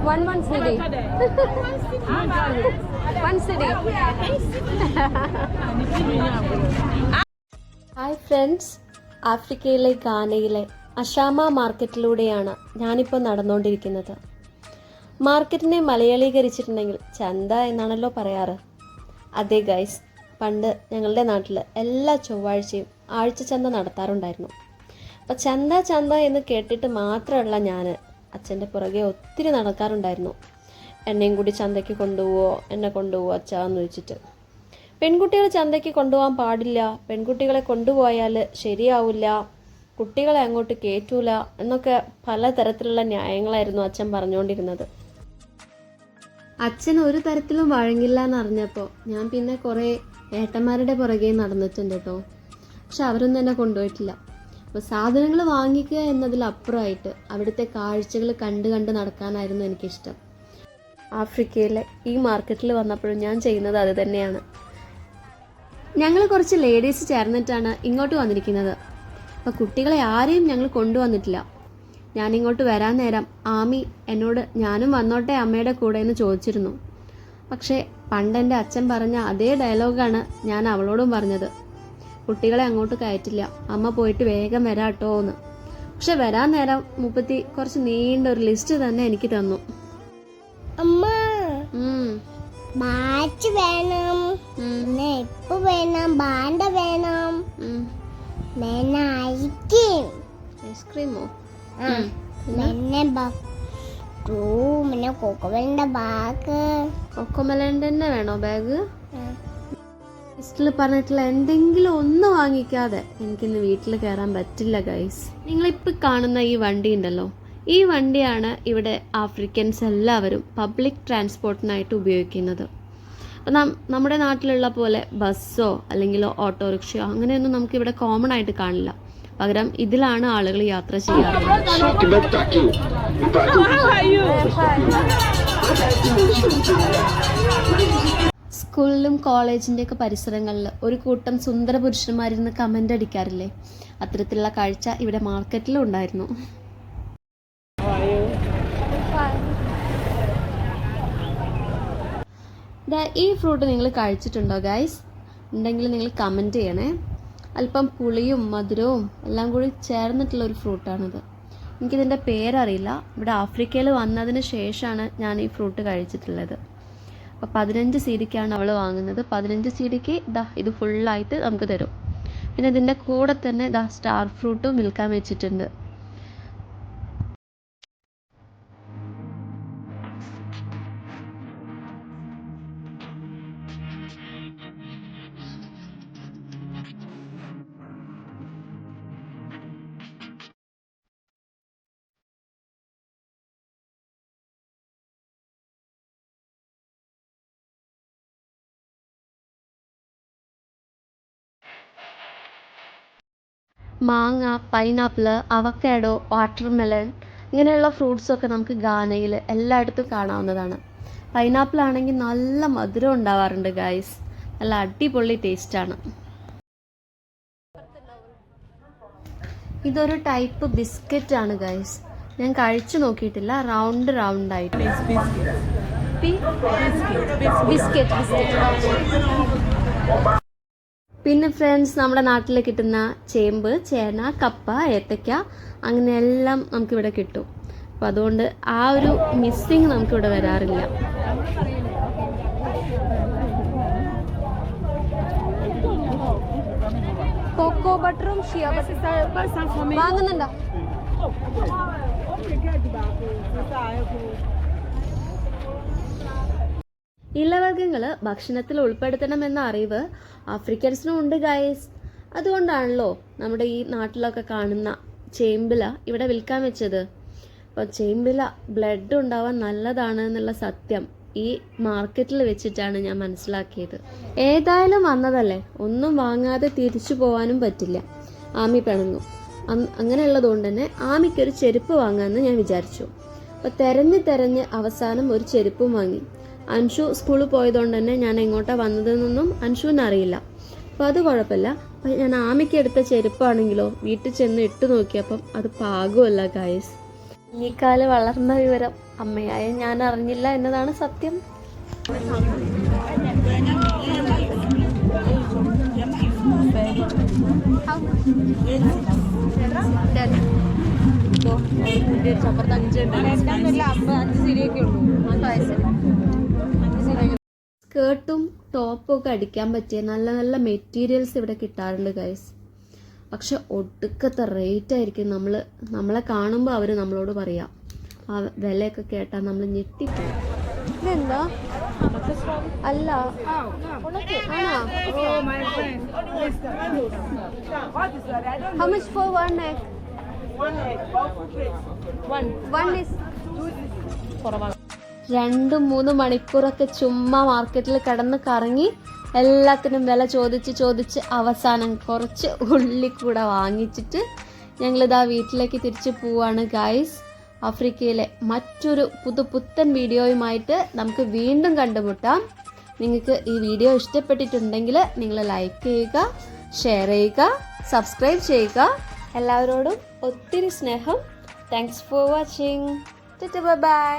One city. One city. Hi friends, ആഫ്രിക്കയിലെ ഗാനയിലെ അഷാമ മാർക്കറ്റിലൂടെയാണ് ഞാനിപ്പോൾ നടന്നുകൊണ്ടിരിക്കുന്നത്. മാർക്കറ്റിനെ മലയാളീകരിച്ചിട്ടുണ്ടെങ്കിൽ ചന്ത എന്നാണല്ലോ പറയാറ്. അതെ ഗൈസ്, പണ്ട് ഞങ്ങളുടെ നാട്ടിൽ എല്ലാ ചൊവ്വാഴ്ചയും ആഴ്ച ചന്ത നടത്താറുണ്ടായിരുന്നു. അപ്പോൾ ചന്ത എന്ന് കേട്ടിട്ട് മാത്രമല്ല ഞാൻ അച്ഛൻ്റെ പുറകെ ഒത്തിരി നടക്കാറുണ്ടായിരുന്നു. എന്നെയും കൂടി ചന്തയ്ക്ക് കൊണ്ടുപോവോ, എന്നെ കൊണ്ടുപോവോ അച്ഛാ എന്ന് ചോദിച്ചിട്ട്. പെൺകുട്ടികൾ ചന്തയ്ക്ക് കൊണ്ടുപോകാൻ പാടില്ല, പെൺകുട്ടികളെ കൊണ്ടുപോയാൽ ശരിയാവില്ല, കുട്ടികളെ അങ്ങോട്ട് കയറ്റൂല എന്നൊക്കെ പലതരത്തിലുള്ള ന്യായങ്ങളായിരുന്നു അച്ഛൻ പറഞ്ഞുകൊണ്ടിരുന്നത്. അച്ഛൻ ഒരു തരത്തിലും വഴങ്ങില്ല എന്നറിഞ്ഞപ്പോൾ ഞാൻ പിന്നെ കുറേ ഏട്ടന്മാരുടെ പുറകെ നടന്നിട്ടുണ്ട് കേട്ടോ. പക്ഷെ അവരൊന്നും എന്നെ കൊണ്ടുപോയിട്ടില്ല. അപ്പോൾ സാധനങ്ങൾ വാങ്ങിക്കുക എന്നതിലപ്പുറമായിട്ട് അവിടുത്തെ കാഴ്ചകൾ കണ്ട് നടക്കാനായിരുന്നു എനിക്കിഷ്ടം. ആഫ്രിക്കയിലെ ഈ മാർക്കറ്റിൽ വന്നപ്പോഴും ഞാൻ ചെയ്യുന്നത് അത് തന്നെയാണ്. ഞങ്ങൾ കുറച്ച് ലേഡീസ് ചേർന്നിട്ടാണ് ഇങ്ങോട്ട് വന്നിരിക്കുന്നത്. അപ്പോൾ കുട്ടികളെ ആരെയും ഞങ്ങൾ കൊണ്ടുവന്നിട്ടില്ല. ഞാനിങ്ങോട്ട് വരാൻ നേരം ആമി എന്നോട് ഞാനും വന്നോട്ടെ അമ്മയുടെ കൂടെ എന്ന് ചോദിച്ചിരുന്നു. പക്ഷേ പണ്ടെൻ്റെ അച്ഛൻ പറഞ്ഞ അതേ ഡയലോഗാണ് ഞാൻ അവളോടും പറഞ്ഞത്. കുട്ടികളെ അങ്ങോട്ട് കയറ്റില്ല, അമ്മ പോയിട്ട് വേഗം വരാട്ടോ എന്ന്. പക്ഷെ വരാൻ നേരം മുപ്പത്തി കുറച്ച് നീണ്ട ഒരു ലിസ്റ്റ് തന്നെ എനിക്ക് തന്നു. അമ്മ മാച്ച് വേണം, എപ്പ് വേണം, ബാണ്ട വേണം, ഐസ്ക്രീമോ, പിന്നെ കൊക്കോമലന്റെ ബാഗ്. കൊക്കോമലന്റെ തന്നെ വേണോ ബാഗ്? ലിസ്റ്റിൽ പറഞ്ഞിട്ടുള്ള എന്തെങ്കിലും ഒന്ന് വാങ്ങിക്കാതെ എനിക്കിന്ന് വീട്ടിൽ കയറാൻ പറ്റില്ല ഗൈസ്. നിങ്ങളിപ്പോൾ കാണുന്ന ഈ വണ്ടി ഉണ്ടല്ലോ, ഈ വണ്ടിയാണ് ഇവിടെ ആഫ്രിക്കൻസ് എല്ലാവരും പബ്ലിക് ട്രാൻസ്പോർട്ടിനായിട്ട് ഉപയോഗിക്കുന്നത്. അപ്പം നമ്മുടെ നാട്ടിലുള്ള പോലെ ബസ്സോ അല്ലെങ്കിൽ ഓട്ടോറിക്ഷയോ അങ്ങനെയൊന്നും നമുക്കിവിടെ കോമൺ ആയിട്ട് കാണില്ല. പകരം ഇതിലാണ് ആളുകൾ യാത്ര ചെയ്യാറുള്ളത്. സ്കൂളിലും കോളേജിൻ്റെയൊക്കെ പരിസരങ്ങളിൽ ഒരു കൂട്ടം സുന്ദര പുരുഷന്മാരിരുന്ന് കമൻ്റ് അടിക്കാറില്ലേ, അത്തരത്തിലുള്ള കാഴ്ച ഇവിടെ മാർക്കറ്റിലും ഉണ്ടായിരുന്നു. ഈ ഫ്രൂട്ട് നിങ്ങൾ കഴിച്ചിട്ടുണ്ടോ ഗൈസ്? ഉണ്ടെങ്കിൽ നിങ്ങൾ കമൻറ്റ് ചെയ്യണേ. അല്പം പുളിയും മധുരവും എല്ലാം കൂടി ചേർന്നിട്ടുള്ള ഒരു ഫ്രൂട്ടാണിത്. എനിക്കിതിൻ്റെ പേരറിയില്ല. ഇവിടെ ആഫ്രിക്കയിൽ വന്നതിന് ശേഷമാണ് ഞാൻ ഈ ഫ്രൂട്ട് കഴിച്ചിട്ടുള്ളത്. അപ്പോൾ 15 സീഡിക്കാണ് അവൾ വാങ്ങുന്നത്. 15 സീഡിക്ക് ഇത് ഫുള്ളായിട്ട് നമുക്ക് തരും. പിന്നെ ഇതിൻ്റെ കൂടെ തന്നെ സ്റ്റാർ ഫ്രൂട്ടും വിൽക്കാൻ വെച്ചിട്ടുണ്ട്. മാങ്ങ, പൈനാപ്പിൾ, അവക്കാഡോ, വാട്ടർമെലൺ ഇങ്ങനെയുള്ള ഫ്രൂട്ട്സൊക്കെ നമുക്ക് ഗാനയിൽ എല്ലായിടത്തും കാണാവുന്നതാണ്. പൈനാപ്പിൾ ആണെങ്കിൽ നല്ല മധുരം ഉണ്ടാവാറുണ്ട് ഗൈസ്, നല്ല അടിപൊളി ടേസ്റ്റാണ്. ഇതൊരു ടൈപ്പ് ബിസ്ക്കറ്റ് ആണ് ഗൈസ്. ഞാൻ കഴിച്ചു നോക്കിയിട്ടില്ല. റൗണ്ടായിട്ട് ബിസ്ക്കറ്റ്. പിന്നെ ഫ്രണ്ട്സ്, നമ്മുടെ നാട്ടിൽ കിട്ടുന്ന ചേമ്പ്, ചേന, കപ്പ, ഏത്തയ്ക്ക അങ്ങനെയെല്ലാം നമുക്കിവിടെ കിട്ടും. അപ്പോൾ അതുകൊണ്ട് ആ ഒരു മിസ്സിങ് നമുക്കിവിടെ വരാറില്ല. കൊക്കോ ബട്ടറും ഷിയ ബട്ടറും വാങ്ങുന്നുണ്ടോ? ഇലവർഗ്ഗങ്ങൾ ഭക്ഷണത്തിൽ ഉൾപ്പെടുത്തണമെന്ന അറിവ് ആഫ്രിക്കൻസിനും ഉണ്ട് ഗൈസ്. അതുകൊണ്ടാണല്ലോ നമ്മുടെ ഈ നാട്ടിലൊക്കെ കാണുന്ന ചേമ്പില ഇവിടെ വിൽക്കാൻ വെച്ചത്. അപ്പോൾ ചേമ്പില ബ്ലഡ് ഉണ്ടാവാൻ നല്ലതാണ് എന്നുള്ള സത്യം ഈ മാർക്കറ്റിൽ വെച്ചിട്ടാണ് ഞാൻ മനസ്സിലാക്കിയത്. ഏതായാലും വന്നതല്ലേ, ഒന്നും വാങ്ങാതെ തിരിച്ചു പോകാനും പറ്റില്ല. ആമി പിണങ്ങും. അങ്ങനെയുള്ളതുകൊണ്ട് തന്നെ ആമിക്കൊരു ചെരുപ്പ് വാങ്ങാമെന്ന് ഞാൻ വിചാരിച്ചു. അപ്പോൾ തിരഞ്ഞ് അവസാനം ഒരു ചെരുപ്പും വാങ്ങി. അൻഷു സ്കൂളിൽ പോയതുകൊണ്ട് തന്നെ ഞാൻ എങ്ങോട്ടാണ് വന്നതെന്നൊന്നും അൻഷുവിന് അറിയില്ല. അപ്പോൾ അത് കുഴപ്പമില്ല. അപ്പം ഞാൻ ആമിക്ക് എടുത്ത ചെരുപ്പാണെങ്കിലോ വീട്ടിൽ ചെന്ന് ഇട്ട് നോക്കിയപ്പം അത് പാകമല്ല ഗൈസ്. കുഞ്ഞിക്കാല് വളർന്ന വിവരം അമ്മയായ ഞാൻ അറിഞ്ഞില്ല എന്നതാണ് സത്യം. സ്കേർട്ടും ടോപ്പും ഒക്കെ അടിക്കാൻ പറ്റിയ നല്ല നല്ല മെറ്റീരിയൽസ് ഇവിടെ കിട്ടാറുണ്ട് ഗൈസ്. പക്ഷെ ഒടുക്കത്തെ റേറ്റ് ആയിരിക്കും. നമ്മളെ കാണുമ്പോൾ അവർ നമ്മളോട് പറയാം. ആ വിലയൊക്കെ കേട്ടാൽ നമ്മൾ ഞെട്ടിപ്പോകും. ഇതെന്താ? അല്ല How much for one egg? One is 2-3 മണിക്കൂറൊക്കെ ചുമ്മാ മാർക്കറ്റിൽ കിടന്ന് കറങ്ങി എല്ലാത്തിനും വില ചോദിച്ച് അവസാനം കുറച്ച് ഉള്ളി കൂടെ വാങ്ങിച്ചിട്ട് ഞങ്ങളിതാ വീട്ടിലേക്ക് തിരിച്ചു പോവാണ് ഗൈസ്. ആഫ്രിക്കയിലെ മറ്റൊരു പുത്തൻ വീഡിയോയുമായിട്ട് നമുക്ക് വീണ്ടും കണ്ടുമുട്ടാം. നിങ്ങൾക്ക് ഈ വീഡിയോ ഇഷ്ടപ്പെട്ടിട്ടുണ്ടെങ്കിൽ നിങ്ങൾ ലൈക്ക് ചെയ്യുക, ഷെയർ ചെയ്യുക, സബ്സ്ക്രൈബ് ചെയ്യുക. എല്ലാവരോടും ഒത്തിരി സ്നേഹം. Thanks for watching. ബൈ.